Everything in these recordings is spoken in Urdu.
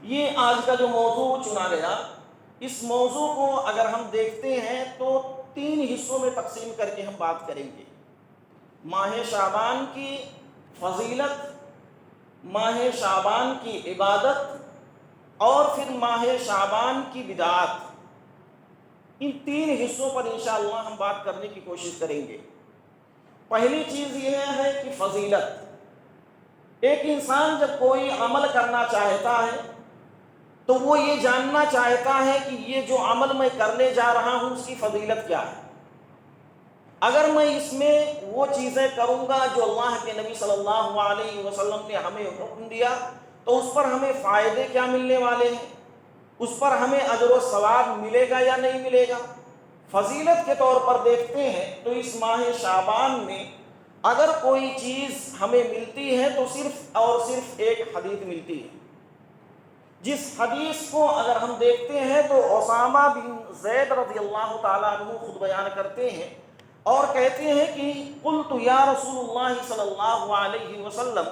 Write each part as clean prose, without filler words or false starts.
یہ آج کا جو موضوع چنا گیا، اس موضوع کو اگر ہم دیکھتے ہیں تو 3 حصوں میں تقسیم کر کے ہم بات کریں گے۔ ماہ شعبان کی فضیلت، ماہ شعبان کی عبادت، اور پھر ماہ شعبان کی بدعات۔ ان 3 حصوں پر انشاءاللہ ہم بات کرنے کی کوشش کریں گے۔ پہلی چیز یہ ہے کہ فضیلت۔ ایک انسان جب کوئی عمل کرنا چاہتا ہے تو وہ یہ جاننا چاہتا ہے کہ یہ جو عمل میں کرنے جا رہا ہوں اس کی فضیلت کیا ہے۔ اگر میں اس میں وہ چیزیں کروں گا جو اللہ کے نبی صلی اللہ علیہ وسلم نے ہمیں حکم دیا تو اس پر ہمیں فائدے کیا ملنے والے ہیں، اس پر ہمیں اجر و ثواب ملے گا یا نہیں ملے گا۔ فضیلت کے طور پر دیکھتے ہیں تو اس ماہ شعبان میں اگر کوئی چیز ہمیں ملتی ہے تو صرف اور صرف ایک حدیث ملتی ہے، جس حدیث کو اگر ہم دیکھتے ہیں تو اسامہ بن زید رضی اللہ تعالیٰ عنہ خود بیان کرتے ہیں اور کہتے ہیں کہ قلت یا رسول اللہ صلی اللہ علیہ وسلم،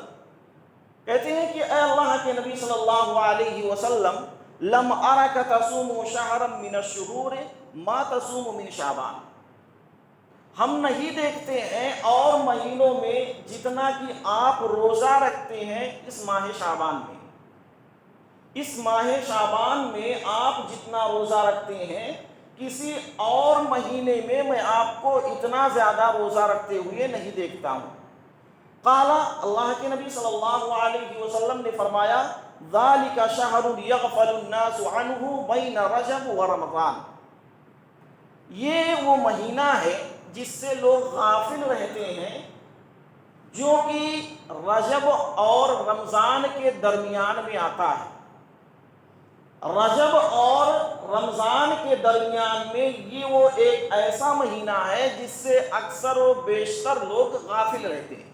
کہتے ہیں کہ اے اللہ کے نبی صلی اللہ علیہ وسلم، لم ارک تصوم شہرا من الشہور ما تصوم من شعبان، ہم نہیں دیکھتے ہیں اور مہینوں میں جتنا کہ آپ روزہ رکھتے ہیں اس ماہ شعبان میں۔ اس ماہ شعبان میں آپ جتنا روزہ رکھتے ہیں کسی اور مہینے میں آپ کو اتنا زیادہ روزہ رکھتے ہوئے نہیں دیکھتا ہوں۔ قال، اللہ کے نبی صلی اللہ علیہ وسلم نے فرمایا، ذالک شہر یغفل الناس عنہ بین رجب و رمضان، یہ وہ مہینہ ہے جس سے لوگ غافل رہتے ہیں جو کہ رجب اور رمضان کے درمیان میں آتا ہے۔ رجب اور رمضان کے درمیان میں یہ وہ ایک ایسا مہینہ ہے جس سے اکثر و بیشتر لوگ غافل رہتے ہیں۔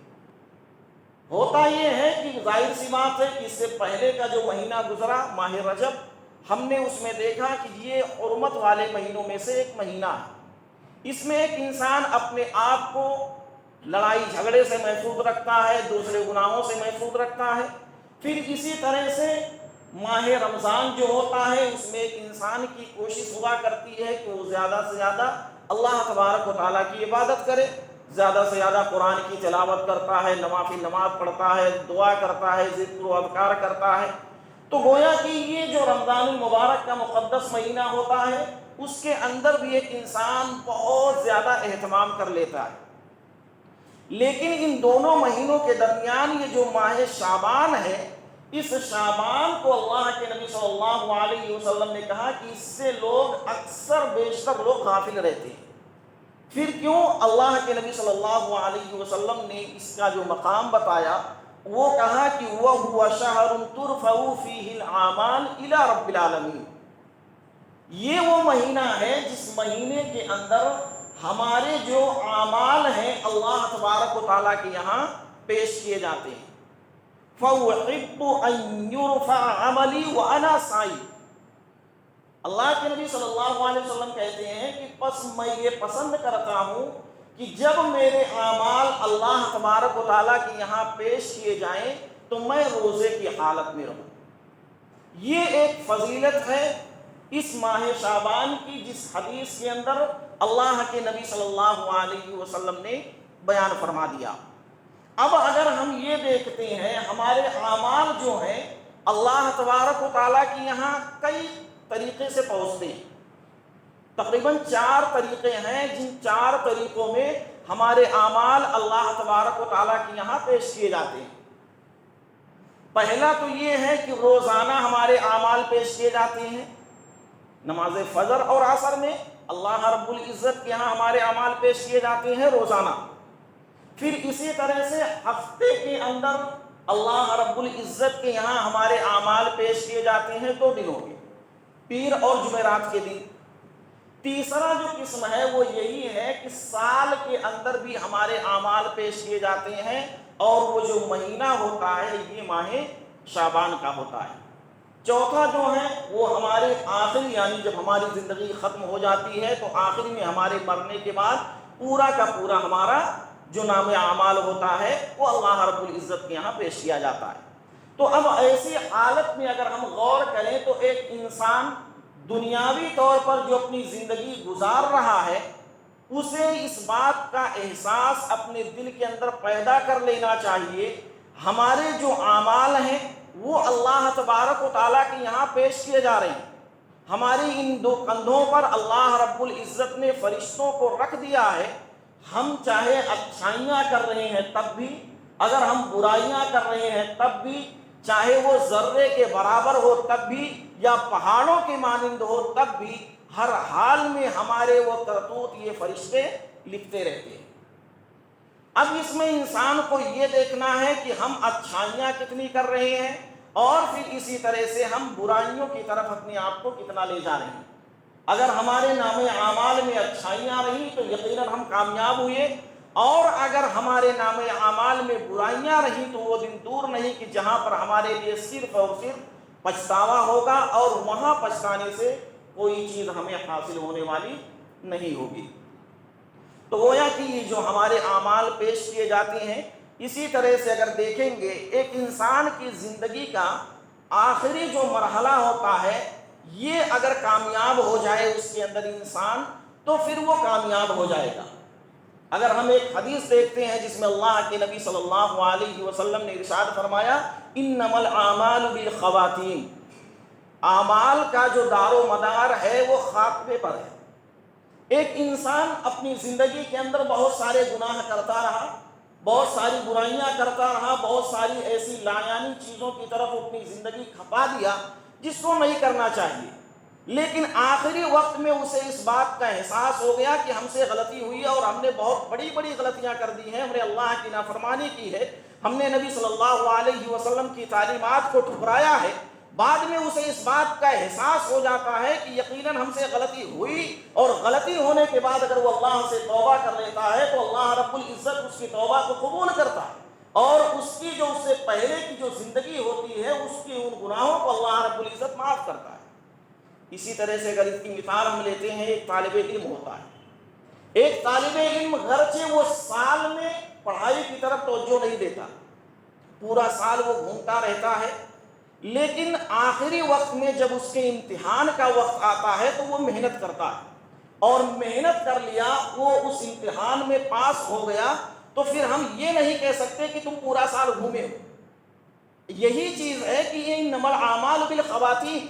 ہوتا یہ ہے کہ ظاہر سی بات ہے کہ اس سے پہلے کا جو مہینہ گزرا ماہ رجب، ہم نے اس میں دیکھا کہ یہ حرمت والے مہینوں میں سے ایک مہینہ ہے۔ اس میں ایک انسان اپنے آپ کو لڑائی جھگڑے سے محفوظ رکھتا ہے، دوسرے گناہوں سے محفوظ رکھتا ہے۔ پھر اسی طرح سے ماہ رمضان جو ہوتا ہے اس میں ایک انسان کی کوشش ہوا کرتی ہے کہ وہ زیادہ سے زیادہ اللہ تبارک و تعالیٰ کی عبادت کرے، زیادہ سے زیادہ قرآن کی تلاوت کرتا ہے، نوافل نماز پڑھتا ہے، دعا کرتا ہے، ذکر و اذکار کرتا ہے۔ تو گویا کہ یہ جو رمضان المبارک کا مقدس مہینہ ہوتا ہے اس کے اندر بھی ایک انسان بہت زیادہ اہتمام کر لیتا ہے۔ لیکن ان دونوں مہینوں کے درمیان یہ جو ماہ شعبان ہے، اس شعبان کو اللہ کے نبی صلی اللہ علیہ وسلم نے کہا کہ اس سے لوگ اکثر بیشتر لوگ غافل رہتے ہیں۔ پھر کیوں اللہ کے نبی صلی اللہ علیہ وسلم نے اس کا جو مقام بتایا، وہ کہا کہ وَهُوَ شَهْرٌ تُرْفَعُ فِيهِ الْأَعْمَالُ إِلَى رَبِّ الْعَالَمِينَ، یہ وہ مہینہ ہے جس مہینے کے اندر ہمارے جو اعمال ہیں اللہ تبارک و تعالیٰ کے یہاں پیش کیے جاتے ہیں۔ فَأُحِبُّ أَن يُرْفَعَ عَمَلِي وَأَنَا صَائِمٌ، اللہ کے نبی صلی اللہ علیہ وسلم کہتے ہیں کہ پس میں یہ پسند کرتا ہوں کہ جب میرے اعمال اللہ تبارک و تعالیٰ کے یہاں پیش کیے جائیں تو میں روزے کی حالت میں رہوں۔ یہ ایک فضیلت ہے اس ماہ شعبان کی، جس حدیث کے اندر اللہ کے نبی صلی اللہ علیہ وسلم نے بیان فرما دیا۔ اب اگر ہم یہ دیکھتے ہیں ہمارے اعمال جو ہیں اللہ تبارک و تعالیٰ کے یہاں کئی طریقے سے پہنچتے ہیں، تقریباً 4 طریقے ہیں، جن 4 طریقوں میں ہمارے اعمال اللہ تبارک و تعالیٰ کے یہاں پیش کیے جاتے ہیں۔ پہلا تو یہ ہے کہ روزانہ ہمارے اعمال پیش کیے جاتے ہیں، نماز فجر اور عصر میں اللہ رب العزت کے یہاں ہمارے اعمال پیش کیے جاتے ہیں روزانہ۔ پھر اسی طرح سے ہفتے کے اندر اللہ رب العزت کے یہاں ہمارے اعمال پیش کیے جاتے ہیں 2 دنوں کے، پیر اور جمعرات کے دن۔ تیسرا جو قسم ہے وہ یہی ہے کہ سال کے اندر بھی ہمارے اعمال پیش کیے جاتے ہیں، اور وہ جو مہینہ ہوتا ہے یہ ماہ شعبان کا ہوتا ہے۔ چوتھا جو ہے وہ ہمارے آخری، یعنی جب ہماری زندگی ختم ہو جاتی ہے تو آخری میں ہمارے مرنے کے بعد پورا کا پورا ہمارا جو نام اعمال ہوتا ہے وہ اللہ رب العزت کے یہاں پیش کیا جاتا ہے۔ تو اب ایسی حالت میں اگر ہم غور کریں تو ایک انسان دنیاوی طور پر جو اپنی زندگی گزار رہا ہے اسے اس بات کا احساس اپنے دل کے اندر پیدا کر لینا چاہیے ہمارے جو اعمال ہیں وہ اللہ تبارک و تعالیٰ کے یہاں پیش کیے جا رہے ہیں. ہماری ان دو کندھوں پر اللہ رب العزت نے فرشتوں کو رکھ دیا ہے. ہم چاہے اچھائیاں کر رہے ہیں تب بھی، اگر ہم برائیاں کر رہے ہیں تب بھی، چاہے وہ ذرے کے برابر ہو تب بھی یا پہاڑوں کے مانند ہو تب بھی، ہر حال میں ہمارے وہ کرتوت یہ فرشتے لکھتے رہتے ہیں. اب اس میں انسان کو یہ دیکھنا ہے کہ ہم اچھائیاں کتنی کر رہے ہیں اور پھر اسی طرح سے ہم برائیوں کی طرف اپنے آپ کو کتنا لے جا رہے ہیں. اگر ہمارے نام اعمال میں اچھائیاں رہیں تو یقیناً ہم کامیاب ہوئے، اور اگر ہمارے نام اعمال میں برائیاں رہیں تو وہ دن دور نہیں کہ جہاں پر ہمارے لیے صرف اور صرف پچھتاوا ہوگا، اور وہاں پچھتانے سے کوئی چیز ہمیں حاصل ہونے والی نہیں ہوگی. تو گویا کہ یہ جو ہمارے اعمال پیش کیے جاتے ہیں، اسی طرح سے اگر دیکھیں گے ایک انسان کی زندگی کا آخری جو مرحلہ ہوتا ہے یہ اگر کامیاب ہو جائے اس کے اندر انسان تو پھر وہ کامیاب ہو جائے گا. اگر ہم ایک حدیث دیکھتے ہیں جس میں اللہ کے نبی صلی اللہ علیہ وسلم نے ارشاد فرمایا انما الاعمال بالخواتیم، اعمال کا جو دار و مدار ہے وہ خاتمے پر ہے. ایک انسان اپنی زندگی کے اندر بہت سارے گناہ کرتا رہا، بہت ساری برائیاں کرتا رہا، بہت ساری ایسی لایانی چیزوں کی طرف اپنی زندگی کھپا دیا جس کو نہیں کرنا چاہیے، لیکن آخری وقت میں اسے اس بات کا احساس ہو گیا کہ ہم سے غلطی ہوئی ہے اور ہم نے بہت بڑی بڑی غلطیاں کر دی ہیں، ہم نے اللہ کی نافرمانی کی ہے، ہم نے نبی صلی اللہ علیہ وسلم کی تعلیمات کو ٹھکرایا ہے. بعد میں اسے اس بات کا احساس ہو جاتا ہے کہ یقیناً ہم سے غلطی ہوئی، اور غلطی ہونے کے بعد اگر وہ اللہ سے توبہ کر لیتا ہے تو اللہ رب العزت اس کی توبہ کو قبول کرتا ہے، اور اس کی جو اس سے پہلے کی جو زندگی ہوتی ہے اس کی ان گناہوں کو اللہ رب العزت معاف کرتا ہے. اسی طرح سے اگر اس کی مثال ہم لیتے ہیں، ایک طالب علم ہوتا ہے. ایک طالب علم گرچہ وہ سال میں پڑھائی کی طرف توجہ نہیں دیتا، پورا سال وہ گھومتا رہتا ہے، لیکن آخری وقت میں جب اس کے امتحان کا وقت آتا ہے تو وہ محنت کرتا ہے، اور محنت کر لیا، وہ اس امتحان میں پاس ہو گیا، تو پھر ہم یہ نہیں کہہ سکتے کہ تم پورا سال گھومے ہو. یہی چیز ہے کہ یہ انما الاعمال بالخواتیم.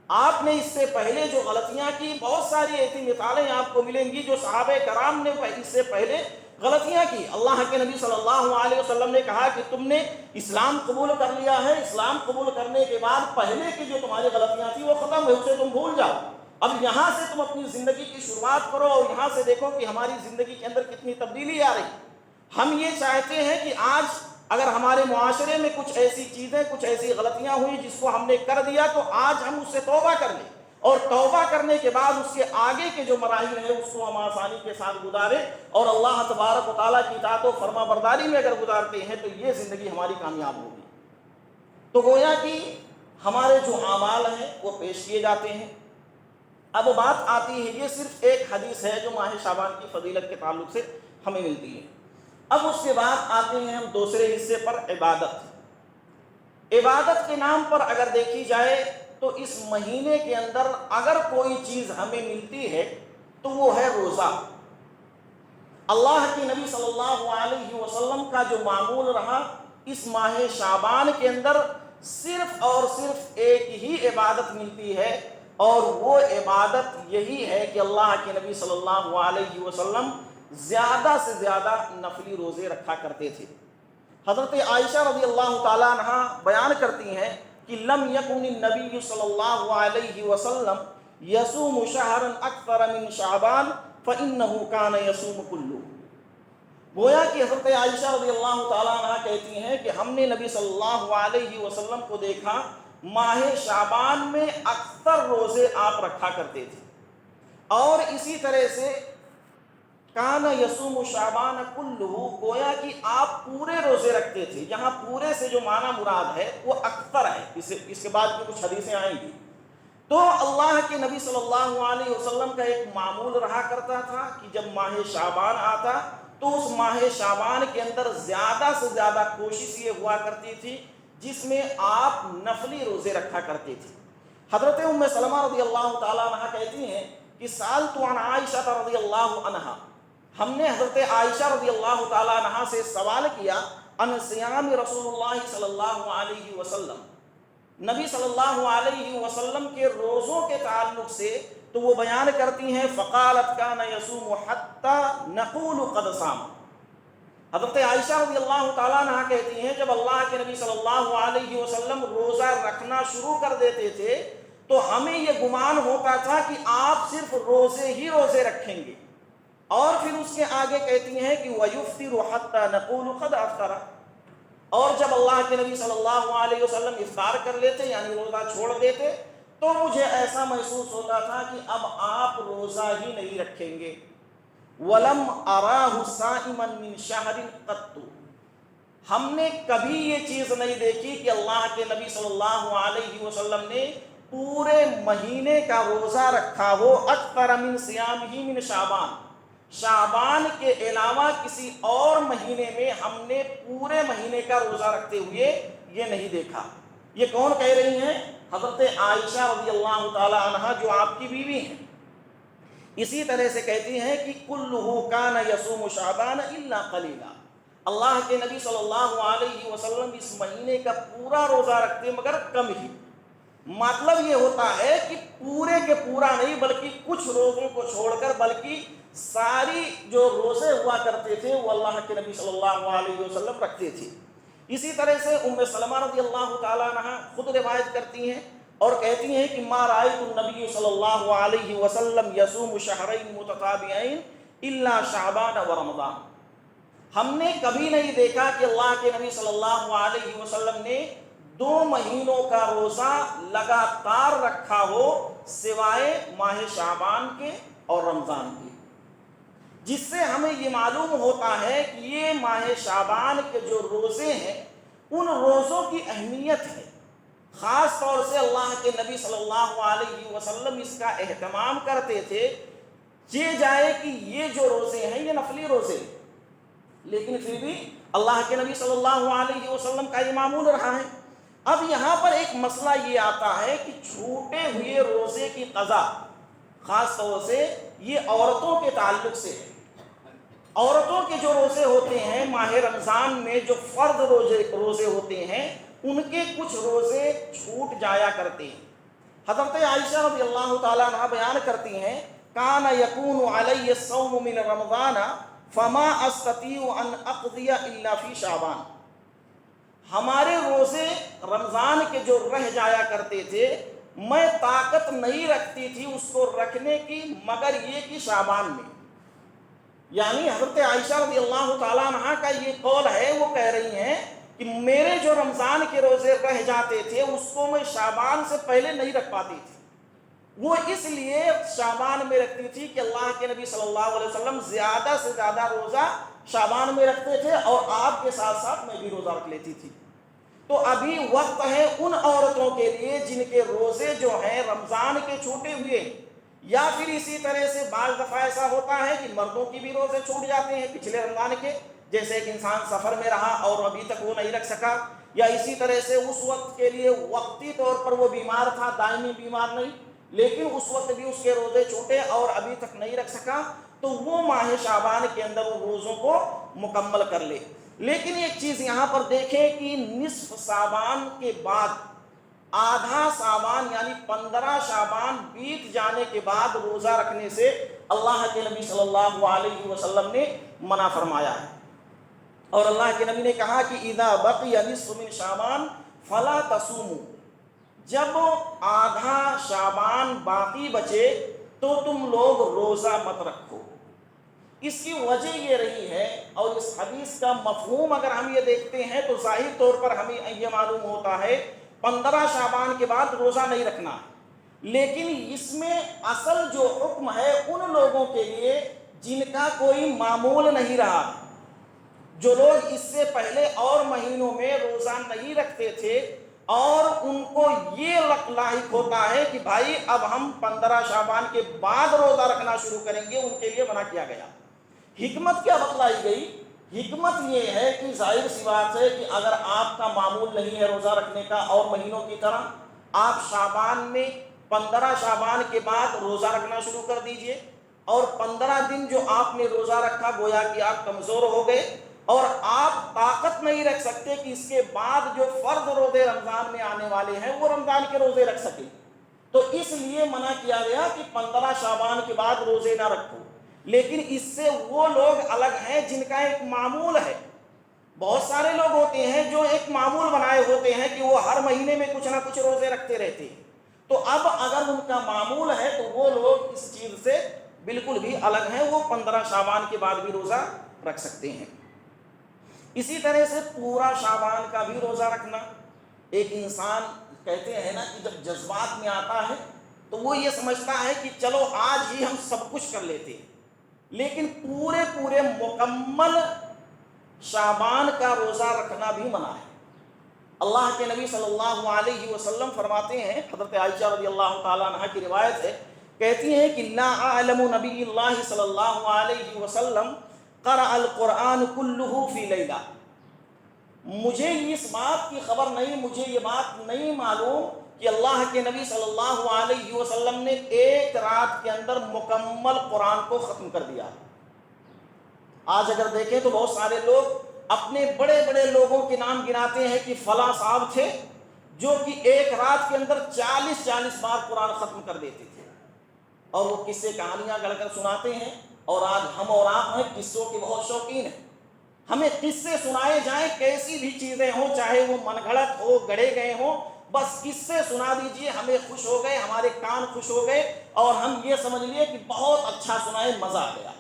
آپ نے اس سے پہلے جو غلطیاں کی، بہت ساری ایسی مثالیں آپ کو ملیں گی جو صحابہ کرام نے اس سے پہلے غلطیاں کی. اللہ کے نبی صلی اللہ علیہ وسلم نے کہا کہ تم نے اسلام قبول کر لیا ہے، اسلام قبول کرنے کے بعد پہلے کی جو تمہاری غلطیاں تھیں وہ ختم ہوئی، اسے تم بھول جاؤ، اب یہاں سے تم اپنی زندگی کی شروعات کرو، اور یہاں سے دیکھو کہ ہماری زندگی کے اندر کتنی تبدیلی آ رہی. ہم یہ چاہتے ہیں کہ آج اگر ہمارے معاشرے میں کچھ ایسی چیزیں، کچھ ایسی غلطیاں ہوئی جس کو ہم نے کر دیا تو آج ہم اس سے توبہ کر لیں، اور توبہ کرنے کے بعد اس کے آگے کے جو مراحل ہیں اس کو ہم آسانی کے ساتھ گزاریں، اور اللہ تبارک و تعالیٰ کی اطاعت و فرما برداری میں اگر گزارتے ہیں تو یہ زندگی ہماری کامیاب ہوگی. تو گویا کہ ہمارے جو اعمال ہیں وہ پیش کیے جاتے ہیں. اب بات آتی ہے، یہ صرف ایک حدیث ہے جو ماہ شعبان کی فضیلت کے تعلق سے ہمیں ملتی ہے. اب اس کے بعد آتے ہیں ہم دوسرے حصے پر، عبادت. عبادت کے نام پر اگر دیکھی جائے تو اس مہینے کے اندر اگر کوئی چیز ہمیں ملتی ہے تو وہ ہے روزہ. اللہ کے نبی صلی اللہ علیہ وسلم کا جو معمول رہا، اس ماہ شعبان کے اندر صرف اور صرف ایک ہی عبادت ملتی ہے، اور وہ عبادت یہی ہے کہ اللہ کے نبی صلی اللہ علیہ وسلم زیادہ سے زیادہ نفلی روزے رکھا کرتے تھے. حضرت عائشہ رضی اللہ تعالیٰ عنہ بیان کرتی ہیں کہ لم یکن النبی صلی اللہ علیہ وسلم یصوم شہرا اکثر من شعبان فإنہ کان یصوم کلہ. گویا کہ حضرت عائشہ رضی اللہ تعالیٰ عنہ کہتی ہیں کہ ہم نے نبی صلی اللہ علیہ وسلم کو دیکھا ماہ شعبان میں اکثر روزے آپ رکھا کرتے تھے، اور اسی طرح سے کان یصوم شعبان کلہ، گویا کہ آپ پورے روزے رکھتے تھے. یہاں پورے سے جو معنی مراد ہے وہ اکثر ہے، اس کے بعد کی کچھ حدیثیں آئیں گی. تو اللہ کے نبی صلی اللہ علیہ وسلم کا ایک معمول رہا کرتا تھا کہ جب ماہ شعبان آتا تو اس ماہ شعبان کے اندر زیادہ سے زیادہ کوشش یہ ہوا کرتی تھی جس میں آپ نفلی روزے رکھا کرتے تھے۔ حضرت ام سلمہ رضی اللہ تعالیٰ عنہ کہتی ہیں کہ سألت عن عائشہ رضی اللہ عنہا، ہم نے حضرت عائشہ رضی اللہ تعالیٰ عنہ سے سوال کیا عن صیام رسول اللہ صلی اللہ علیہ وسلم، نبی صلی اللہ علیہ وسلم کے روزوں کے تعلق سے، تو وہ بیان کرتی ہیں فقالت کان یصوم حتی نقول قد صام۔ حضرت عائشہ رضی اللہ تعالیٰ عنہ کہتی ہیں جب اللہ کے نبی صلی اللہ علیہ وسلم روزہ رکھنا شروع کر دیتے تھے تو ہمیں یہ گمان ہوتا تھا کہ آپ صرف روزے ہی روزے رکھیں گے، اور پھر اس کے آگے کہتی ہیں کہ وَيُفْطِرُ حَتَّى نَقُولُ قَدْ أَفْطَرَ، اور جب اللہ کے نبی صلی اللہ علیہ وسلم افطار کر لیتے یعنی روزہ چھوڑ دیتے تو مجھے ایسا محسوس ہوتا تھا کہ اب آپ روزہ ہی نہیں رکھیں گے۔ وَلَمْ أَرَاهُ صَائِمًا مِّن شَهْرٍ قَطُّ، ہم نے کبھی یہ چیز نہیں دیکھی کہ اللہ کے نبی صلی اللہ علیہ وسلم نے پورے مہینے کا روزہ رکھا ہو اکثر من صیامہ من شعبان، شعبان کے علاوہ کسی اور مہینے میں ہم نے پورے مہینے کا روزہ رکھتے ہوئے یہ نہیں دیکھا۔ یہ کون کہہ رہی ہیں؟ حضرت عائشہ رضی اللہ تعالی عنہا جو آپ کی بیوی ہیں۔ اسی طرح سے کہتی ہیں کہ کلہ کان یصوم شعبان الا قلیلا، اللہ کے نبی صلی اللہ علیہ وسلم اس مہینے کا پورا روزہ رکھتے مگر کم ہی۔ مطلب یہ ہوتا ہے کہ پورے کے پورا نہیں بلکہ کچھ روزوں کو چھوڑ کر، بلکہ ساری جو روزے ہوا کرتے تھے وہ اللہ کے نبی صلی اللہ علیہ وسلم رکھتے تھے۔ اسی طرح سے ام سلمہ رضی اللہ تعالیٰ عنہ خود روایت کرتی ہیں اور کہتی ہیں کہ ما رأیت النبی صلی اللہ علیہ وسلم یصوم شہرین متتابعین الا شعبان و رمضان، ہم نے کبھی نہیں دیکھا کہ اللہ کے نبی صلی اللہ علیہ وسلم نے 2 مہینوں کا روزہ لگاتار رکھا ہو سوائے ماہ شعبان کے اور رمضان کے، جس سے ہمیں یہ معلوم ہوتا ہے کہ یہ ماہ شعبان کے جو روزے ہیں ان روزوں کی اہمیت ہے، خاص طور سے اللہ کے نبی صلی اللہ علیہ وسلم اس کا اہتمام کرتے تھے۔ یہ جائے کہ یہ جو روزے ہیں یہ نفلی روزے، لیکن پھر بھی اللہ کے نبی صلی اللہ علیہ وسلم کا یہ معمول رہا ہے۔ اب یہاں پر ایک مسئلہ یہ آتا ہے کہ چھوٹے ہوئے روزے کی قضا خاص طور سے یہ عورتوں کے تعلق سے ہے۔ عورتوں کے جو روزے ہوتے ہیں ماہ رمضان میں، جو فرض روزے ہوتے ہیں، ان کے کچھ روزے چھوٹ جایا کرتے ہیں۔ حضرت عائشہ رضی اللہ تعالیٰ عنہ بیان کرتی ہیں کان یکون علی الصوم من رمضان فما استطیع ان اقضی الا فی شعبان، ہمارے روزے رمضان کے جو رہ جایا کرتے تھے میں طاقت نہیں رکھتی تھی اس کو رکھنے کی مگر یہ کہ شعبان میں، یعنی حضرت عائشہ رضی اللہ تعالیٰ عنہ کا یہ قول ہے، وہ کہہ رہی ہیں کہ میرے جو رمضان کے روزے رہ جاتے تھے اس کو میں شعبان سے پہلے نہیں رکھ پاتی تھی، وہ اس لیے شعبان میں رکھتی تھی کہ اللہ کے نبی صلی اللہ علیہ وسلم زیادہ سے زیادہ روزہ شعبان میں رکھتے تھے اور آپ کے ساتھ ساتھ میں بھی روزہ رکھ لیتی تھی۔ تو ابھی وقت ہے ان عورتوں کے لیے جن کے روزے جو ہیں رمضان کے چھوٹے ہوئے، یا پھر اسی طرح سے بعض دفعہ ایسا ہوتا ہے کہ مردوں کی بھی روزے چھوٹ جاتے ہیں پچھلے رمضان کے، جیسے ایک انسان سفر میں رہا اور ابھی تک وہ نہیں رکھ سکا، یا اسی طرح سے اس وقت کے لیے وقتی طور پر وہ بیمار تھا، دائمی بیمار نہیں، لیکن اس وقت بھی اس کے روزے چھوٹے اور ابھی تک نہیں رکھ سکا، تو وہ ماہ شعبان کے اندر وہ روزوں کو مکمل کر لے۔ لیکن ایک چیز یہاں پر دیکھیں کہ نصف شعبان کے بعد، آدھا شعبان یعنی 15 شعبان بیت جانے کے بعد روزہ رکھنے سے اللہ کے نبی صلی اللہ علیہ وسلم نے منع فرمایا ہے، اور اللہ کے نبی نے کہا کہ اذا بقی نصف من شعبان فلا تصوموا، جب آدھا شعبان باقی بچے تو تم لوگ روزہ مت رکھو۔ اس کی وجہ یہ رہی ہے، اور اس حدیث کا مفہوم اگر ہم یہ دیکھتے ہیں تو ظاہر طور پر ہمیں یہ معلوم ہوتا ہے 15 شعبان کے بعد روزہ نہیں رکھنا، لیکن اس میں اصل جو حکم ہے ان لوگوں کے لیے جن کا کوئی معمول نہیں رہا، جو لوگ اس سے پہلے اور مہینوں میں روزہ نہیں رکھتے تھے اور ان کو یہ لاحق ہوتا ہے کہ بھائی اب ہم 15 شعبان کے بعد روزہ رکھنا شروع کریں گے، ان کے لیے منع کیا گیا۔ حکمت کیا بتلائی گئی حکمت یہ ہے کہ ظاہر سی بات ہے کہ اگر آپ کا معمول نہیں ہے روزہ رکھنے کا اور مہینوں کی طرح، آپ شعبان میں 15 شعبان کے بعد روزہ رکھنا شروع کر دیجئے، اور 15 دن جو آپ نے روزہ رکھا گویا کہ آپ کمزور ہو گئے اور آپ طاقت نہیں رکھ سکتے کہ اس کے بعد جو فرض روزے رمضان میں آنے والے ہیں وہ رمضان کے روزے رکھ سکیں، تو اس لیے منع کیا گیا کہ 15 شعبان کے بعد روزے نہ رکھو۔ لیکن اس سے وہ لوگ الگ ہیں جن کا ایک معمول ہے۔ بہت سارے لوگ ہوتے ہیں جو ایک معمول بنائے ہوتے ہیں کہ وہ ہر مہینے میں کچھ نہ کچھ روزے رکھتے رہتے ہیں، تو اب اگر ان کا معمول ہے تو وہ لوگ اس چیز سے بالکل بھی الگ ہیں، وہ 15 شعبان کے بعد بھی روزہ رکھ سکتے ہیں۔ اسی طرح سے پورا شعبان کا بھی روزہ رکھنا، ایک انسان کہتے ہیں نا کہ جب جذبات میں آتا ہے تو وہ یہ سمجھتا ہے کہ چلو آج ہی ہم سب کچھ کر لیتے ہیں، لیکن پورے مکمل شعبان کا روزہ رکھنا بھی منع ہے۔ اللہ کے نبی صلی اللہ علیہ وسلم فرماتے ہیں، حضرت عائشہ رضی اللہ تعالیٰ عنہ کی روایت ہے، کہتی ہیں کہ لا اعلم نبی اللہ صلی اللہ علیہ وسلم قرأ القرآن کلہ فی لیلہ، مجھے اس بات کی خبر نہیں، مجھے یہ بات نہیں معلوم کہ اللہ کے نبی صلی اللہ علیہ وسلم نے ایک رات کے اندر مکمل قرآن کو ختم کر دیا۔ آج اگر دیکھیں تو بہت سارے لوگ اپنے بڑے بڑے لوگوں کے نام گناتے ہیں کہ فلاں صاحب تھے جو کہ ایک رات کے اندر 40 بار قرآن ختم کر دیتے تھے، اور وہ قصے کہانیاں گڑھ کر سناتے ہیں، اور آج ہم اور آپ ہیں قصوں کے بہت شوقین ہیں، ہمیں قصے سنائے جائیں کیسی بھی چیزیں ہوں، چاہے وہ من گھڑت ہو، گڑھے گئے ہوں، بس قصے سنا دیجئے، ہمیں خوش ہو گئے، ہمارے کان خوش ہو گئے اور ہم یہ سمجھ لیے کہ بہت اچھا سنائے، مزہ آ گیا۔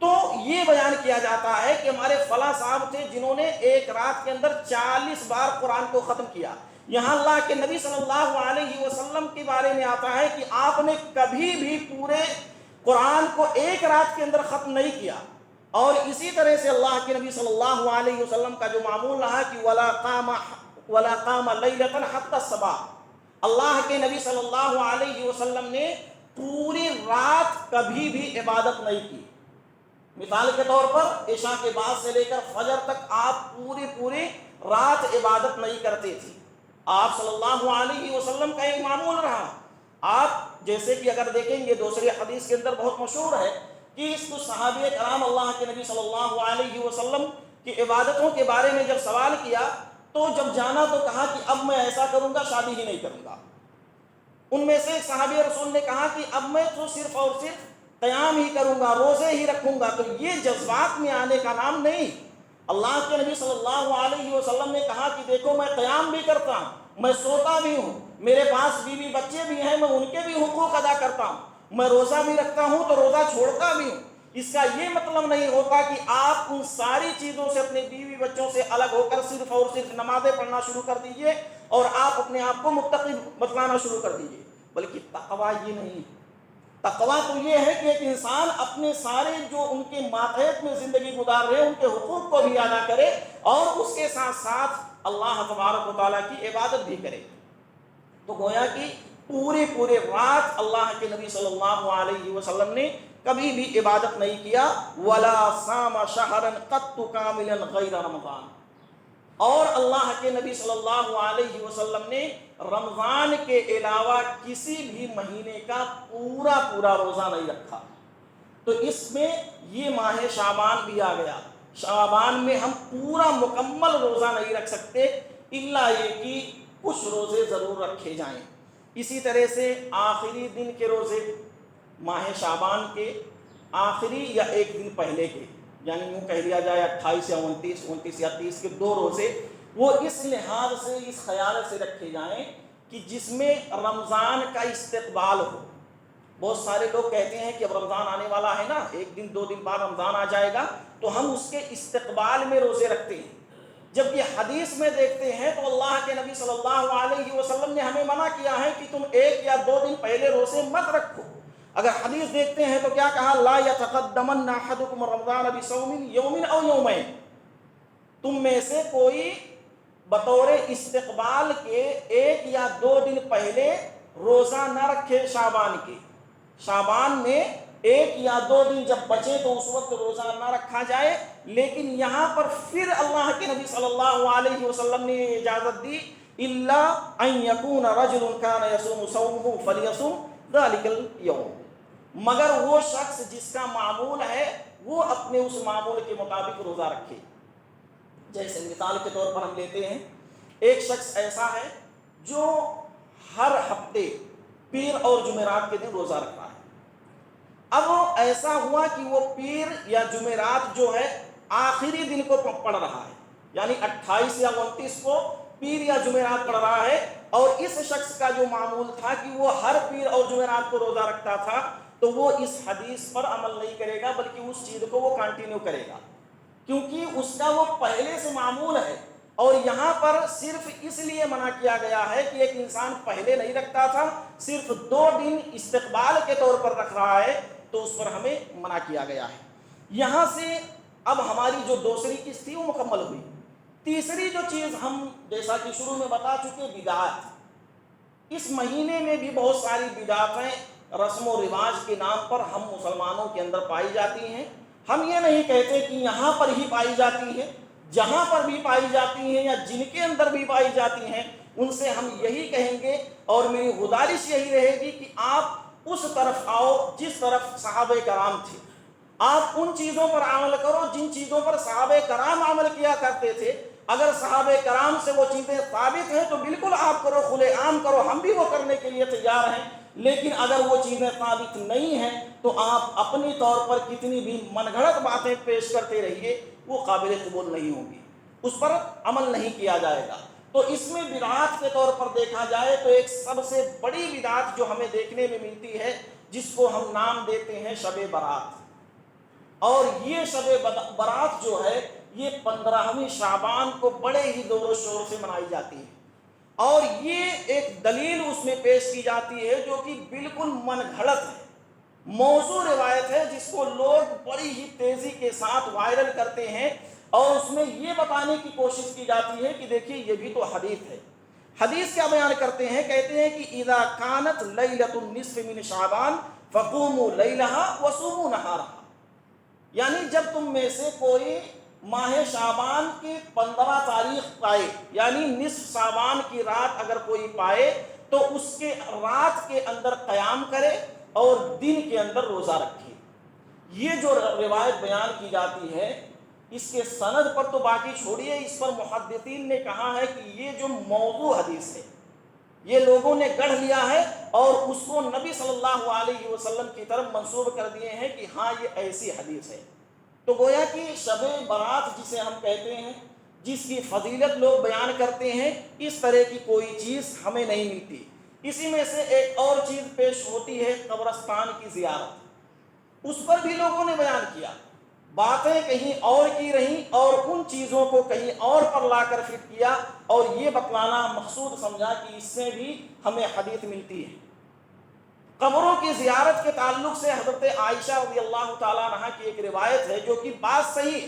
تو یہ بیان کیا جاتا ہے کہ ہمارے فلاں صاحب تھے جنہوں نے ایک رات کے اندر 40 بار قرآن کو ختم کیا۔ یہاں اللہ کے نبی صلی اللہ علیہ وسلم کے بارے میں آتا ہے کہ آپ نے کبھی بھی پورے قرآن کو ایک رات کے اندر ختم نہیں کیا، اور اسی طرح سے اللہ کے نبی صلی اللہ علیہ وسلم کا جو معمول رہا کہ وَلَا قَامَ لَيْلَةً حَتَّى الصَّبَاحِ، اللہ کے نبی صلی اللہ علیہ وسلم نے پوری رات کبھی بھی عبادت نہیں کی۔ مثال کے طور پر عشاء کے بعد سے لے کر فجر تک آپ پوری رات عبادت نہیں کرتے تھے۔ آپ صلی اللہ علیہ وسلم کا ایک معمول رہا۔ آپ جیسے کہ اگر دیکھیں گے دوسری حدیث کے اندر بہت مشہور ہے کہ اس کو صحابہ کرام اللہ کے نبی صلی اللہ علیہ وسلم کی عبادتوں کے بارے میں جب سوال کیا تو جب جانا تو کہا کہ اب میں ایسا کروں گا، شادی ہی نہیں کروں گا۔ ان میں سے ایک صحابی رسول نے کہا کہ اب میں تو صرف اور صرف قیام ہی کروں گا، روزے ہی رکھوں گا۔ تو یہ جذبات میں آنے کا نام نہیں۔ اللہ کے نبی صلی اللہ علیہ وسلم نے کہا کہ دیکھو میں قیام بھی کرتا ہوں، میں سوتا بھی ہوں، میرے پاس بیوی بچے بھی ہیں، میں ان کے بھی حقوق ادا کرتا ہوں، میں روزہ بھی رکھتا ہوں تو روزہ چھوڑتا بھی ہوں۔ اس کا یہ مطلب نہیں ہوتا کہ آپ ان ساری چیزوں سے اپنے بیوی بچوں سے الگ ہو کر صرف اور صرف نمازیں پڑھنا شروع کر دیجئے اور آپ اپنے آپ کو متقی بتلانا شروع کر دیجئے، بلکہ تقویٰ یہ نہیں۔ تقویٰ تو یہ ہے کہ ایک انسان اپنے سارے جو ان کے ماتحت میں زندگی گزار رہے ان کے حقوق کو بھی ادا کرے اور اس کے ساتھ ساتھ اللہ تبارک و تعالیٰ کی عبادت بھی کرے۔ تو گویا کہ پورے رات اللہ کے نبی صلی اللہ علیہ وسلم نے کبھی بھی عبادت نہیں کیا۔ وَلَا صَامَ شَهْرًا قَطُّ كَامِلًا غَيْرَ رَمَضَانَ، اور اللہ کے نبی صلی اللہ علیہ وسلم نے رمضان کے علاوہ کسی بھی مہینے کا پورا روزہ نہیں رکھا۔ تو اس میں یہ ماہ شعبان بھی آ گیا۔ شعبان میں ہم پورا مکمل روزہ نہیں رکھ سکتے، الا یہ کہ کچھ روزے ضرور رکھے جائیں۔ اسی طرح سے آخری دن کے روزے، ماہ شعبان کے آخری یا ایک دن پہلے کے، یعنی یوں کہہ لیا جائے 28 یا 29 یا 30 کے 2 روزے، وہ اس لحاظ سے اس خیال سے رکھے جائیں کہ جس میں رمضان کا استقبال ہو۔ بہت سارے لوگ کہتے ہیں کہ اب رمضان آنے والا ہے نا، 1 دن 2 دن بعد رمضان آ جائے گا تو ہم اس کے استقبال میں روزے رکھتے ہیں، جبکہ حدیث میں دیکھتے ہیں تو اللہ کے نبی صلی اللہ علیہ وسلم نے ہمیں منع کیا ہے کہ تم 1 یا 2 دن پہلے روزے مت رکھو۔ اگر حدیث دیکھتے ہیں تو کیا کہا؟ لا يتقدمن احدكم رمضان بصوم يوم او يومين، تم میں سے کوئی بطور استقبال کے 1 یا 2 دن پہلے روزہ نہ رکھے شعبان کے۔ شعبان میں ایک یا 2 دن جب بچے تو اس وقت روزہ نہ رکھا جائے، لیکن یہاں پر پھر اللہ کے نبی صلی اللہ علیہ وسلم نے اجازت دی الا ان یکون رجل کان یصوم صومه فلیصوم ذلک اليوم، مگر وہ شخص جس کا معمول ہے وہ اپنے اس معمول کے مطابق روزہ رکھے۔ جیسے مثال کے طور پر ہم لیتے ہیں، ایک شخص ایسا ہے جو ہر ہفتے پیر اور جمعرات کے دن روزہ رکھ رہا ہے۔ اب ایسا ہوا کہ وہ پیر یا جمعرات جو ہے آخری دن کو پڑھ رہا ہے، یعنی 28 یا 29 کو پیر یا جمعرات پڑھ رہا ہے، اور اس شخص کا جو معمول تھا کہ وہ ہر پیر اور جمعرات کو روزہ رکھتا تھا، تو وہ اس حدیث پر عمل نہیں کرے گا بلکہ اس چیز کو وہ کنٹینیو کرے گا، کیونکہ اس کا وہ پہلے سے معمول ہے۔ اور یہاں پر صرف اس لیے منع کیا گیا ہے کہ ایک انسان پہلے نہیں رکھتا تھا، صرف 2 دن استقبال کے طور پر رکھ رہا ہے، تو اس پر ہمیں منع کیا گیا ہے۔ یہاں سے اب ہماری جو دوسری قسط تھی وہ مکمل ہوئی۔ تیسری جو چیز ہم جیسا کہ شروع میں بتا چکے، بدعات۔ اس مہینے میں بھی بہت ساری بدعتیں رسم و رواج کے نام پر ہم مسلمانوں کے اندر پائی جاتی ہیں۔ ہم یہ نہیں کہتے کہ یہاں پر ہی پائی جاتی ہیں، جہاں پر بھی پائی جاتی ہیں یا جن کے اندر بھی پائی جاتی ہیں ان سے ہم یہی کہیں گے، اور میری گزارش یہی رہے گی کہ آپ اس طرف آؤ جس طرف صحابہ کرام تھے، آپ ان چیزوں پر عمل کرو جن چیزوں پر صحابہ کرام عمل کیا کرتے تھے۔ اگر صحابہ کرام سے وہ چیزیں ثابت ہیں تو بالکل آپ کرو، کھلے عام کرو، ہم بھی وہ کرنے کے لیے تیار ہیں، لیکن اگر وہ چیزیں ثابت نہیں ہیں تو آپ اپنی طور پر کتنی بھی من گھڑت باتیں پیش کرتے رہیے، وہ قابل قبول نہیں ہوں گی، اس پر عمل نہیں کیا جائے گا۔ تو اس میں بدعات کے طور پر دیکھا جائے تو ایک سب سے بڑی بدعت جو ہمیں دیکھنے میں ملتی ہے، جس کو ہم نام دیتے ہیں شب برات، اور یہ شب برات جو ہے یہ 15ویں شعبان کو بڑے ہی زور و شور سے منائی جاتی ہے، اور یہ ایک دلیل اس میں پیش کی جاتی ہے جو کہ بالکل من گھڑت ہے، موضوع روایت ہے، جس کو لوگ بڑی ہی تیزی کے ساتھ وائرل کرتے ہیں، اور اس میں یہ بتانے کی کوشش کی جاتی ہے کہ دیکھیے یہ بھی تو حدیث ہے۔ حدیث کیا بیان کرتے ہیں؟ کہتے ہیں کہ اذا کانت لیلۃ النصف من شعبان فقوموا لیلها وصوموا نہارها، یعنی جب تم میں سے کوئی ماہ شعبان کی 15 تاریخ پائے، یعنی نصف شعبان کی رات اگر کوئی پائے تو اس کے رات کے اندر قیام کرے اور دن کے اندر روزہ رکھے۔ یہ جو روایت بیان کی جاتی ہے، اس کے سند پر تو باقی چھوڑیے، اس پر محدثین نے کہا ہے کہ یہ جو موضوع حدیث ہے یہ لوگوں نے گڑھ لیا ہے اور اس کو نبی صلی اللہ علیہ وسلم کی طرف منسوب کر دیے ہیں کہ ہاں یہ ایسی حدیث ہے۔ تو گویا کہ شب برات جسے ہم کہتے ہیں، جس کی فضیلت لوگ بیان کرتے ہیں، اس طرح کی کوئی چیز ہمیں نہیں ملتی۔ اسی میں سے ایک اور چیز پیش ہوتی ہے، قبرستان کی زیارت، اس پر بھی لوگوں نے بیان کیا، باتیں کہیں اور کی رہیں اور ان چیزوں کو کہیں اور پر لا کر فٹ کیا، اور یہ بتلانا مقصود سمجھا کہ اس سے بھی ہمیں حدیث ملتی ہے۔ قبروں کی زیارت کے تعلق سے حضرت عائشہ رضی اللہ تعالیٰ عنہ کی ایک روایت ہے جو کہ بات صحیح ہے،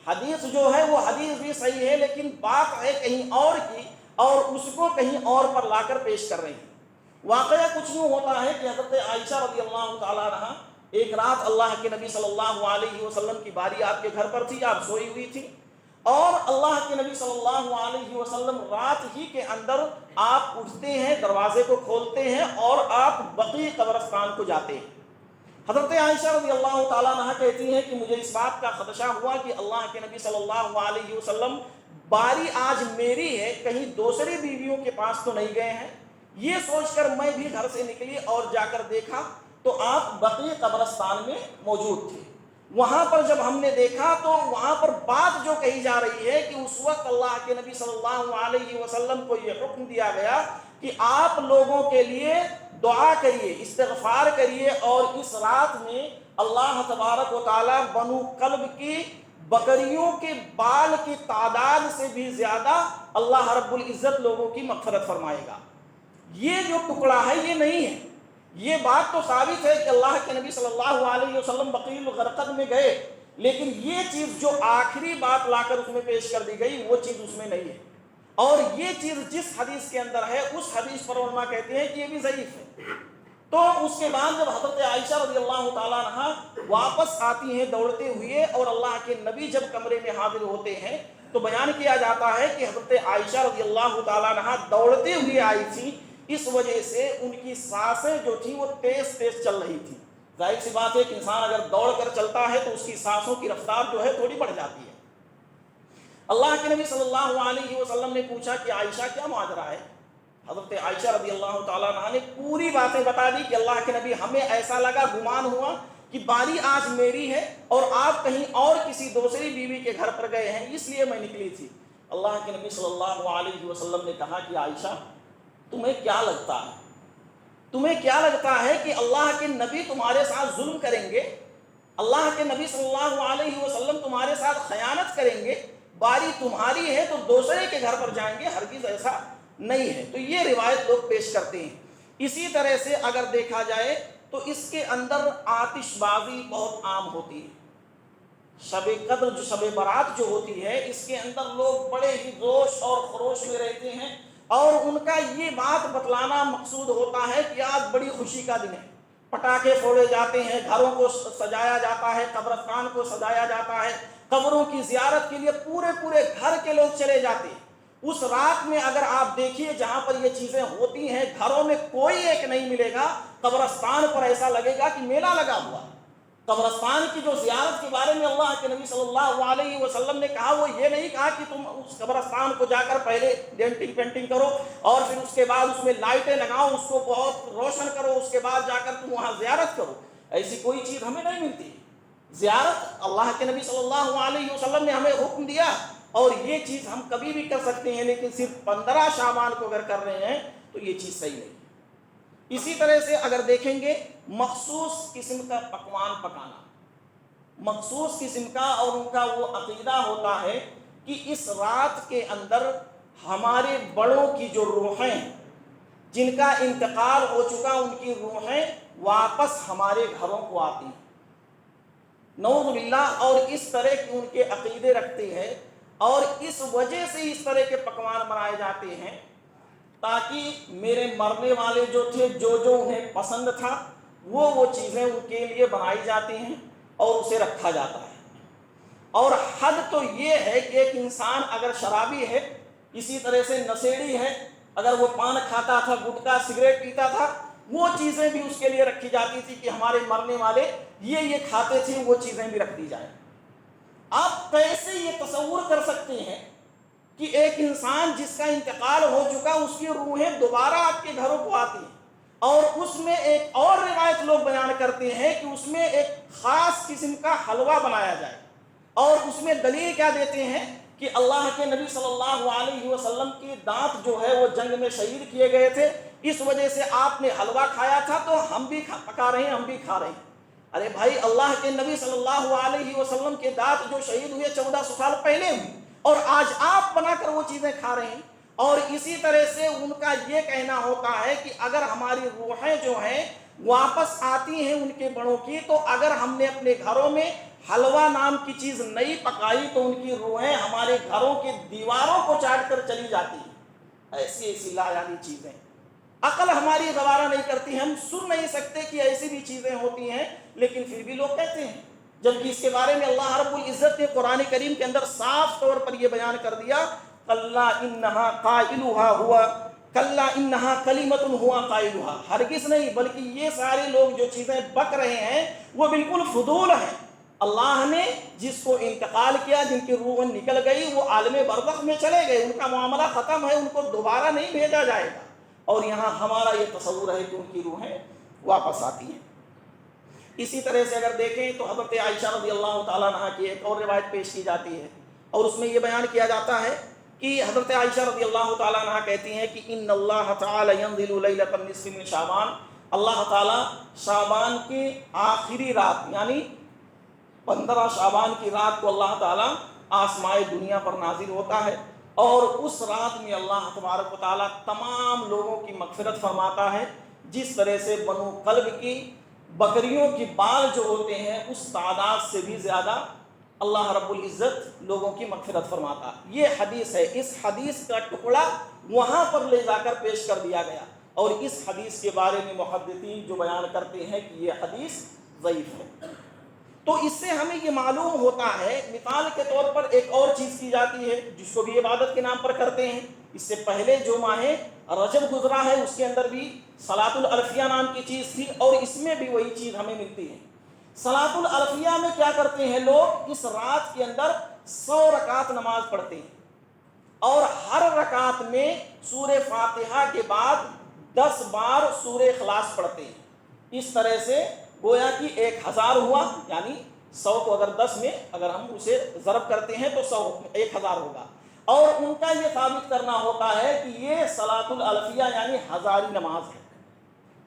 حدیث جو ہے وہ حدیث بھی صحیح ہے، لیکن بات ہے کہیں اور کی اور اس کو کہیں اور پر لا کر پیش کر رہی ہے۔ واقعہ کچھ یوں ہوتا ہے کہ حضرت عائشہ رضی اللہ تعالیٰ عنہ ایک رات اللہ کے نبی صلی اللہ علیہ وسلم کی باری آپ کے گھر پر تھی، آپ سوئی ہوئی تھی، اور اللہ کے نبی صلی اللہ علیہ وسلم رات ہی کے اندر آپ اٹھتے ہیں، دروازے کو کھولتے ہیں اور آپ بقیع قبرستان کو جاتے ہیں۔ حضرت عائشہ رضی اللہ تعالیٰ عنہ کہتی ہیں کہ مجھے اس بات کا خدشہ ہوا کہ اللہ کے نبی صلی اللہ علیہ وسلم باری آج میری ہے، کہیں دوسری بیویوں کے پاس تو نہیں گئے ہیں، یہ سوچ کر میں بھی گھر سے نکلی اور جا کر دیکھا تو آپ بقیع قبرستان میں موجود تھے۔ وہاں پر جب ہم نے دیکھا تو وہاں پر بات جو کہی جا رہی ہے کہ اس وقت اللہ کے نبی صلی اللہ علیہ وسلم کو یہ حکم دیا گیا کہ آپ لوگوں کے لیے دعا کریے، استغفار کریے، اور اس رات میں اللہ تبارک و تعالیٰ بنو کلب کی بکریوں کے بال کی تعداد سے بھی زیادہ اللہ رب العزت لوگوں کی مغفرت فرمائے گا۔ یہ جو ٹکڑا ہے یہ نہیں ہے، یہ بات تو ثابت ہے کہ اللہ کے نبی صلی اللہ علیہ وسلم بقیع الغرقد میں گئے، لیکن یہ چیز جو آخری بات لا کر اس میں پیش کر دی گئی وہ چیز اس میں نہیں ہے، اور یہ چیز جس حدیث کے اندر ہے اس حدیث پر علماء کہتے ہیں کہ یہ بھی ضعیف ہے۔ تو اس کے بعد جب حضرت عائشہ رضی اللہ تعالیٰ عنہ واپس آتی ہیں دوڑتے ہوئے اور اللہ کے نبی جب کمرے میں حاضر ہوتے ہیں تو بیان کیا جاتا ہے کہ حضرت عائشہ رضی اللہ تعالیٰ عنہ دوڑتے ہوئے آئی تھی، اس وجہ سے ان کی سانسیں جو تھی وہ تیز تیز چل رہی تھی۔ ظاہر سی بات ہے کہ انسان اگر دوڑ کر چلتا ہے تو اس کی سانسوں کی رفتار جو ہے تھوڑی بڑھ جاتی ہے۔ اللہ کے نبی صلی اللہ علیہ وسلم نے پوچھا کہ عائشہ کیا ماجرا ہے؟ حضرت عائشہ رضی اللہ تعالیٰ عنہ نے پوری باتیں بتا دی کہ اللہ کے نبی ہمیں ایسا لگا، گمان ہوا کہ باری آج میری ہے اور آپ کہیں اور کسی دوسری بیوی کے گھر پر گئے ہیں، اس لیے میں نکلی تھی۔ اللہ کے نبی صلی اللہ علیہ وسلم نے کہا کہ عائشہ تمہیں کیا لگتا ہے، تمہیں کیا لگتا ہے کہ اللہ کے نبی تمہارے ساتھ ظلم کریں گے؟ اللہ کے نبی صلی اللہ علیہ وسلم تمہارے ساتھ خیانت کریں گے؟ باری تمہاری ہے تو دوسرے کے گھر پر جائیں گے؟ ہرگز ایسا نہیں ہے۔ تو یہ روایت لوگ پیش کرتے ہیں۔ اسی طرح سے اگر دیکھا جائے تو اس کے اندر آتش بازی بہت عام ہوتی ہے۔ شب قدر جو شب برات جو ہوتی ہے اس کے اندر لوگ بڑے ہی جوش اور خروش میں رہتے ہیں اور ان کا یہ بات بتلانا مقصود ہوتا ہے کہ آج بڑی خوشی کا دن ہے، پٹاخے پھوڑے جاتے ہیں، گھروں کو سجایا جاتا ہے، قبرستان کو سجایا جاتا ہے، قبروں کی زیارت کے لیے پورے گھر کے لوگ چلے جاتے ہیں۔ اس رات میں اگر آپ دیکھیے جہاں پر یہ چیزیں ہوتی ہیں گھروں میں کوئی ایک نہیں ملے گا، قبرستان پر ایسا لگے گا کہ میلہ لگا ہوا۔ قبرستان کی جو زیارت کے بارے میں اللہ کے نبی صلی اللہ علیہ وسلم نے کہا وہ یہ نہیں کہا کہ تم اس قبرستان کو جا کر پہلے ڈینٹنگ پینٹنگ کرو اور پھر اس کے بعد اس میں لائٹیں لگاؤ، اس کو بہت روشن کرو، اس کے بعد جا کر تم وہاں زیارت کرو۔ ایسی کوئی چیز ہمیں نہیں ملتی۔ زیارت اللہ کے نبی صلی اللہ علیہ وسلم نے ہمیں حکم دیا اور یہ چیز ہم کبھی بھی کر سکتے ہیں، لیکن صرف 15 شعبان کو اگر کر رہے ہیں تو یہ چیز صحیح نہیں۔ اسی طرح سے اگر دیکھیں گے مخصوص قسم کا پکوان پکانا، مخصوص قسم کا، اور ان کا وہ عقیدہ ہوتا ہے کہ اس رات کے اندر ہمارے بڑوں کی جو روحیں جن کا انتقال ہو چکا ان کی روحیں واپس ہمارے گھروں کو آتی ہیں، نعوذ باللہ، اور اس طرح کے ان کے عقیدے رکھتے ہیں اور اس وجہ سے اس طرح کے پکوان بنائے جاتے ہیں تاکہ میرے مرنے والے جو تھے جو انہیں پسند تھا وہ چیزیں ان کے لیے بنائی جاتی ہیں اور اسے رکھا جاتا ہے۔ اور حد تو یہ ہے کہ ایک انسان اگر شرابی ہے، اسی طرح سے نشیڑی ہے، اگر وہ پان کھاتا تھا، گٹکا، سگریٹ پیتا تھا، وہ چیزیں بھی اس کے لیے رکھی جاتی تھی کہ ہمارے مرنے والے یہ کھاتے تھے، وہ چیزیں بھی رکھ دی جائیں۔ آپ کیسے یہ تصور کر سکتے ہیں کہ ایک انسان جس کا انتقال ہو چکا اس کی روحیں دوبارہ آپ کے گھروں کو آتی ہیں؟ اور اس میں ایک اور روایت لوگ بیان کرتے ہیں کہ اس میں ایک خاص قسم کا حلوہ بنایا جائے، اور اس میں دلیل کیا دیتے ہیں کہ اللہ کے نبی صلی اللہ علیہ وسلم کی دانت جو ہے وہ جنگ میں شہید کیے گئے تھے، اس وجہ سے آپ نے حلوہ کھایا تھا تو ہم بھی پکا رہے ہیں، ہم بھی کھا رہے ہیں۔ ارے بھائی، اللہ کے نبی صلی اللہ علیہ وسلم کے دانت جو شہید ہوئے 1400 سال پہلے ہوئی اور آج آپ بنا کر وہ چیزیں کھا رہے ہیں۔ اور اسی طرح سے ان کا یہ کہنا ہوتا ہے کہ اگر ہماری روحیں جو ہیں واپس آتی ہیں ان کے بڑوں کی، تو اگر ہم نے اپنے گھروں میں حلوہ نام کی چیز نہیں پکائی تو ان کی روحیں ہمارے گھروں کی دیواروں کو چاٹ کر چلی جاتی ہیں۔ ایسی لایانی چیزیں عقل ہماری گوارا نہیں کرتی، ہم سن نہیں سکتے کہ ایسی بھی چیزیں ہوتی ہیں، لیکن پھر بھی لوگ کہتے ہیں، جبکہ اس کے بارے میں اللہ رب العزت نے قرآن کریم کے اندر صاف طور پر یہ بیان کر دیا، کلا انہا قائلھا ہوا، کلا انہا کلمۃ ہوا قائلھا، ہرگز نہیں، بلکہ یہ سارے لوگ جو چیزیں بک رہے ہیں وہ بالکل فضول ہیں۔ اللہ نے جس کو انتقال کیا، جن کی روح نکل گئی، وہ عالم برزخ میں چلے گئے، ان کا معاملہ ختم ہے، ان کو دوبارہ نہیں بھیجا جائے گا۔ اور یہاں ہمارا یہ تصور ہے کہ ان کی روحیں واپس آتی ہیں۔ اسی طرح سے اگر دیکھیں تو حضرت عائشہ رضی اللہ تعالیٰ عنہ کی ایک اور روایت پیش کی جاتی ہے اور اس میں یہ بیان کیا جاتا ہے کہ حضرت عائشہ رضی اللہ تعالیٰ عنہ کہتی ہیں کہ ان اللہ تعالی ینزل لیلۃ النصف من شعبان، اللہ تعالیٰ شعبان کی آخری رات یعنی 15 شعبان کی رات کو اللہ تعالیٰ آسمائے دنیا پر نازل ہوتا ہے، اور اس رات میں اللہ تبارک و تعالیٰ تمام لوگوں کی مغفرت فرماتا ہے، جس طرح سے بنو کلب کی بکریوں کی بال جو ہوتے ہیں اس تعداد سے بھی زیادہ اللہ رب العزت لوگوں کی مغفرت فرماتا۔ یہ حدیث ہے، اس حدیث کا ٹکڑا وہاں پر لے جا کر پیش کر دیا گیا اور اس حدیث کے بارے میں محدثین جو بیان کرتے ہیں کہ یہ حدیث ضعیف ہے۔ تو اس سے ہمیں یہ معلوم ہوتا ہے، مثال کے طور پر ایک اور چیز کی جاتی ہے جس کو بھی عبادت کے نام پر کرتے ہیں۔ اس سے پہلے جو ماہ رجب گزرا ہے اس کے اندر بھی صلاۃ العرفیہ نام کی چیز تھی، اور اس میں بھی وہی چیز ہمیں ملتی ہے۔ صلاۃ العرفیہ میں کیا کرتے ہیں لوگ، اس رات کے اندر 100 رکعت نماز پڑھتے ہیں، اور ہر رکعت میں سورہ فاتحہ کے بعد 10 بار سورہ اخلاص پڑھتے ہیں۔ اس طرح سے گویا کہ 1000 ہوا، یعنی 100 کو اگر 10 میں اگر ہم اسے ضرب کرتے ہیں تو 1000 ہوگا، اور ان کا یہ ثابت کرنا ہوتا ہے کہ یہ صلاۃ العرفیہ یعنی ہزاری نماز ہے۔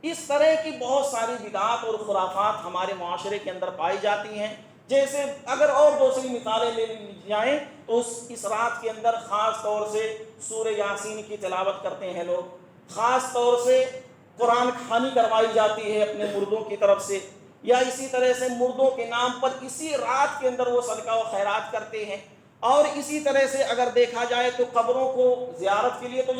اس طرح کی بہت ساری بدعات اور خرافات ہمارے معاشرے کے اندر پائی جاتی ہیں۔ جیسے اگر اور دوسری مثالیں لے لی جائیں تو اس رات کے اندر خاص طور سے سورہ یاسین کی تلاوت کرتے ہیں لوگ، خاص طور سے قرآن خوانی کروائی جاتی ہے اپنے مردوں کی طرف سے، یا اسی طرح سے مردوں کے نام پر اسی رات کے اندر وہ صدقہ و خیرات کرتے ہیں۔ اور اسی طرح سے اگر دیکھا جائے تو قبروں کو زیارت کے لیے تو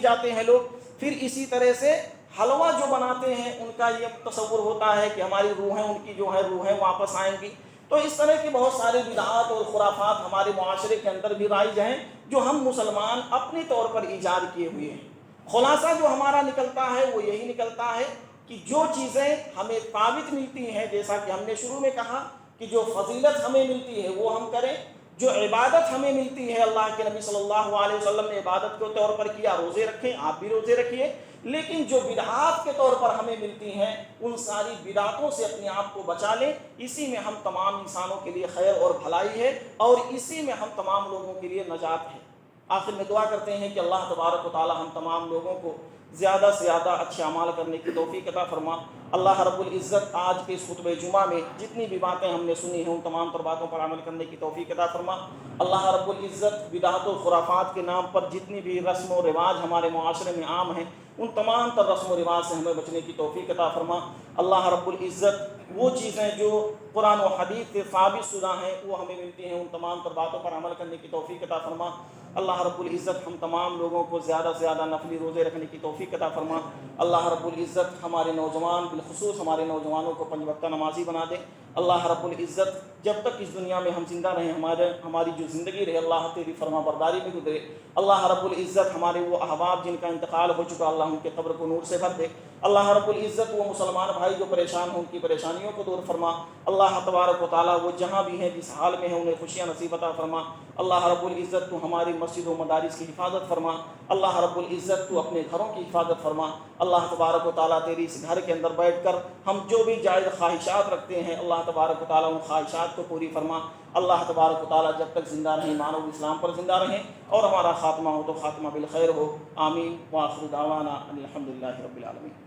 جاتے ہیں لوگ، پھر اسی طرح سے حلوہ جو بناتے ہیں ان کا یہ تصور ہوتا ہے کہ ہماری روحیں ان کی جو ہے روحیں واپس آئیں گی۔ تو اس طرح کی بہت ساری بدعات اور خرافات ہمارے معاشرے کے اندر بھی رائج ہیں جو ہم مسلمان اپنے طور پر ایجاد کیے ہوئے ہیں۔ خلاصہ جو ہمارا نکلتا ہے وہ یہی نکلتا ہے کہ جو چیزیں ہمیں ثابت ملتی ہیں، جیسا کہ ہم نے شروع میں کہا کہ جو فضیلت ہمیں ملتی ہے وہ ہم کریں، جو عبادت ہمیں ملتی ہے اللہ کے نبی صلی اللہ علیہ وسلم نے عبادت کے طور پر کیا، روزے رکھیں، آپ بھی روزے رکھیے، لیکن جو بدعات کے طور پر ہمیں ملتی ہیں ان ساری بدعاتوں سے اپنے آپ کو بچا لیں۔ اسی میں ہم تمام انسانوں کے لیے خیر اور بھلائی ہے، اور اسی میں ہم تمام لوگوں کے لیے نجات ہے۔ آخر میں دعا کرتے ہیں کہ اللہ تبارک و تعالی ہم تمام لوگوں کو زیادہ سے زیادہ اچھے اعمال کرنے کی توفیق عطا فرما۔ اللہ رب العزت آج کے اس خطبہ جمعہ میں جتنی بھی باتیں ہم نے سنی ہیں ان تمام تر باتوں پر عمل کرنے کی توفیق عطا فرما۔ اللہ رب العزت بدعات و خرافات کے نام پر جتنی بھی رسم و رواج ہمارے معاشرے میں عام ہیں ان تمام تر رسم و رواج سے ہمیں بچنے کی توفیق عطا فرما۔ اللہ رب العزت وہ چیزیں جو قرآن و حدیث سے ثابت شدہ ہیں وہ ہمیں ملتی ہیں ان تمام تر باتوں پر عمل کرنے کی توفیق عطا فرما۔ اللہ رب العزت ہم تمام لوگوں کو زیادہ سے زیادہ نفلی روزے رکھنے کی توفیق عطا فرما۔ اللہ رب العزت ہمارے نوجوان بالخصوص ہمارے نوجوانوں کو 5 وقتہ نمازی بنا دے۔ اللہ رب العزت جب تک اس دنیا میں ہم زندہ رہیں ہماری جو زندگی رہے اللہ تیری فرما برداری میں گزرے۔ اللہ رب العزت ہمارے وہ احباب جن کا انتقال ہو چکا اللہ ان کے قبر کو نور سے بھر دے۔ اللہ رب العزت وہ مسلمان بھائی جو پریشان ہوں ان کی پریشانیوں کو دور فرما۔ اللہ تبارک و تعالیٰ وہ جہاں بھی ہیں جس حال میں ہیں انہیں خوشیاں نصیب عطا فرما۔ اللہ رب العزت تو ہماری مسجد و مدارس کی حفاظت فرما۔ اللہ رب العزت تو اپنے گھروں کی حفاظت فرما۔ اللہ تبارک و تعالیٰ تیری اس گھر کے اندر بیٹھ کر ہم جو بھی جائز خواہشات رکھتے ہیں اللہ تبارک و تعالیٰ ان خواہشات کو پوری فرما۔ اللہ تبارک و تعالیٰ جب تک زندہ رہیں ایمان و اسلام پر زندہ رہیں، اور ہمارا خاتمہ ہو تو خاتمہ بالخیر ہو۔ آمین۔ وآخر دعوانا الحمدللہ رب العالمین۔